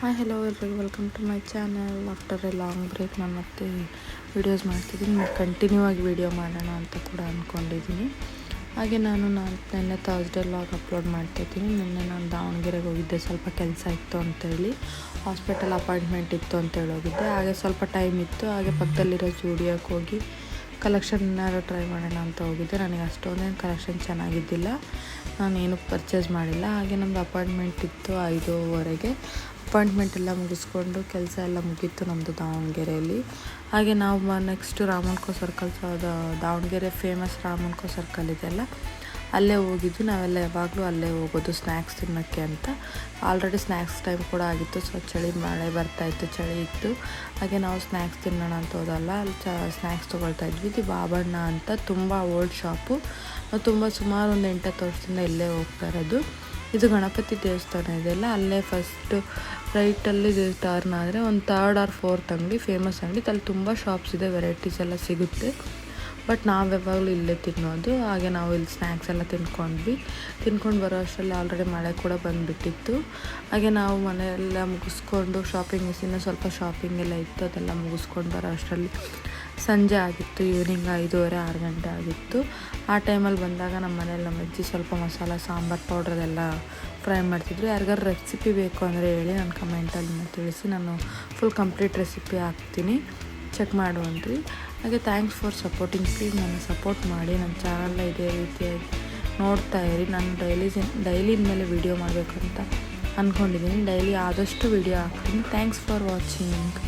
Hi hello ಎಲ್ರಿಗೂ welcome to my channel. After a long break ನಾನು ಮತ್ತೆ videos ಮಾಡ್ತಿದ್ದೀನಿ. ಕಂಟಿನ್ಯೂ ಆಗಿ ವೀಡಿಯೋ ಮಾಡೋಣ ಅಂತ ಕೂಡ ಅಂದ್ಕೊಂಡಿದ್ದೀನಿ. ಹಾಗೆ ನಾನು ನಿನ್ನೆ ಥರ್ಸ್ಡೇ ಲಾಗ್ ಅಪ್ಲೋಡ್ ಮಾಡ್ತಾಯಿದ್ದೀನಿ. ನಿನ್ನೆ ನಾನು ದಾವಣಗೆರೆಗೆ ಹೋಗಿದ್ದೆ, ಸ್ವಲ್ಪ ಕೆಲಸ ಇತ್ತು ಅಂತೇಳಿ, ಹಾಸ್ಪಿಟಲ್ ಅಪಾಯಿಂಟ್ಮೆಂಟ್ ಇತ್ತು ಅಂತೇಳಿ ಹೋಗಿದ್ದೆ. ಹಾಗೆ ಸ್ವಲ್ಪ ಟೈಮ್ ಇತ್ತು, ಹಾಗೆ ಪಕ್ಕದಲ್ಲಿರೋ ಸ್ಟುಡಿಯೋಕ್ಕೆ ಹೋಗಿ ಕಲೆಕ್ಷನ್ ಏನಾದ್ರು ಟ್ರೈ ಮಾಡೋಣ ಅಂತ ಹೋಗಿದ್ದೆ. ನನಗೆ ಅಷ್ಟೊಂದೇನು ಕಲೆಕ್ಷನ್ ಚೆನ್ನಾಗಿದ್ದಿಲ್ಲ, ನಾನೇನು ಪರ್ಚೇಸ್ ಮಾಡಿಲ್ಲ. ಹಾಗೆ ನಮ್ಮದು ಅಪಾಯಿಂಟ್ಮೆಂಟ್ ಇತ್ತು 5:30ಗೆ. ಅಪಾಯಿಂಟ್ಮೆಂಟ್ ಎಲ್ಲ ಮುಗಿಸ್ಕೊಂಡು ಕೆಲಸ ಎಲ್ಲ ಮುಗೀತು ನಮ್ಮದು ದಾವಣಗೆರೆಯಲ್ಲಿ. ಹಾಗೆ ನಾವು ನೆಕ್ಸ್ಟು ರಾಮನ್ಕೋ ಸರ್ಕಲ್, ದಾವಣಗೆರೆ ಫೇಮಸ್ ರಾಮನ್ಕೋ ಸರ್ಕಲ್ ಇದೆಯಲ್ಲ, ಅಲ್ಲೇ ಹೋಗಿದ್ದು. ನಾವೆಲ್ಲ ಯಾವಾಗಲೂ ಅಲ್ಲೇ ಹೋಗೋದು ಸ್ನ್ಯಾಕ್ಸ್ ತಿನ್ನೋಕ್ಕೆ ಅಂತ. ಆಲ್ರೆಡಿ ಸ್ನ್ಯಾಕ್ಸ್ ಟೈಮ್ ಕೂಡ ಆಗಿತ್ತು, ಸೊ ಮಳೆ ಬರ್ತಾಯಿತ್ತು, ಚಳಿ ಇತ್ತು. ಹಾಗೆ ನಾವು ಸ್ನ್ಯಾಕ್ಸ್ ತಿನ್ನೋಣ ಅಂತ ಹೋದಲ್ಲ, ಅಲ್ಲಿ ಸ್ನ್ಯಾಕ್ಸ್ ತೊಗೊಳ್ತಾ ಇದ್ವಿ. ಇದು ಬಾಬಣ್ಣ ಅಂತ ತುಂಬ ಓಲ್ಡ್ ಶಾಪು. ನಾವು ಸುಮಾರು ಒಂದು 8-10 ವರ್ಷದಿಂದ ಇಲ್ಲೇ ಹೋಗ್ತಾ ಇರೋದು. ಇದು ಗಣಪತಿ ದೇವಸ್ಥಾನ ಇದೆಯಲ್ಲ, ಅಲ್ಲೇ ಫಸ್ಟು ರೈಟಲ್ಲಿ ಟರ್ನ್ ಆದರೆ ಒಂದು 3rd or 4th ಅಂಗಡಿ, ಫೇಮಸ್ ಅಂಗಡಿ. ಅಲ್ಲಿ ತುಂಬ ಶಾಪ್ಸ್ ಇದೆ, ವೆರೈಟೀಸ್ ಎಲ್ಲ ಸಿಗುತ್ತೆ. ಬಟ್ ನಾವು ಯಾವಾಗಲೂ ಇಲ್ಲೇ ತಿನ್ನೋದು. ಹಾಗೆ ನಾವು ಇಲ್ಲಿ ಸ್ನ್ಯಾಕ್ಸ್ ಎಲ್ಲ ತಿನ್ಕೊಂಡು ಬರೋ ಅಷ್ಟರಲ್ಲಿ ಆಲ್ರೆಡಿ ಮಳೆ ಕೂಡ ಬಂದುಬಿಟ್ಟಿತ್ತು. ಹಾಗೆ ನಾವು ಮನೆಯೆಲ್ಲ ಮುಗಿಸ್ಕೊಂಡು ಇನ್ನೂ ಸ್ವಲ್ಪ ಶಾಪಿಂಗ್ ಎಲ್ಲ ಇತ್ತು, ಅದೆಲ್ಲ ಮುಗಿಸ್ಕೊಂಡು ಬರೋ ಅಷ್ಟರಲ್ಲಿ ಸಂಜೆ ಆಗಿತ್ತು. ಈವ್ನಿಂಗ್ 5:30-6 ಗಂಟೆ ಆಗಿತ್ತು. ಆ ಟೈಮಲ್ಲಿ ಬಂದಾಗ ನಮ್ಮ ಮನೇಲಿ ನಮ್ಮ ಅಜ್ಜಿ ಸ್ವಲ್ಪ ಮಸಾಲ ಸಾಂಬಾರು ಪೌಡ್ರದೆಲ್ಲ ಫ್ರೈ ಮಾಡ್ತಿದ್ರು. ಯಾರಿಗಾರು ರೆಸಿಪಿ ಬೇಕು ಅಂದರೆ ಹೇಳಿ, ನಾನು ಕಮೆಂಟಲ್ಲಿ ತಿಳಿಸಿ, ನಾನು ಫುಲ್ ಕಂಪ್ಲೀಟ್ ರೆಸಿಪಿ ಹಾಕ್ತೀನಿ, ಚೆಕ್ ಮಾಡುವಂತ್ರಿ. ಹಾಗೆ ಥ್ಯಾಂಕ್ಸ್ ಫಾರ್ ಸಪೋರ್ಟಿಂಗ್. ಪ್ಲೀಸ್ ನನ್ನ ಸಪೋರ್ಟ್ ಮಾಡಿ, ನನ್ನ ಚಾನಲ್ನ ಇದೇ ರೀತಿಯಾಗಿ ನೋಡ್ತಾ ಇರಿ. ನಾನು ಡೈಲಿ ಇನ್ಮೇಲೆ ವೀಡಿಯೋ ಮಾಡಬೇಕು ಅಂತ ಅಂದ್ಕೊಂಡಿದ್ದೀನಿ. ಡೈಲಿ ಆದಷ್ಟು ವೀಡಿಯೋ ಹಾಕ್ತೀನಿ. Thanks for watching.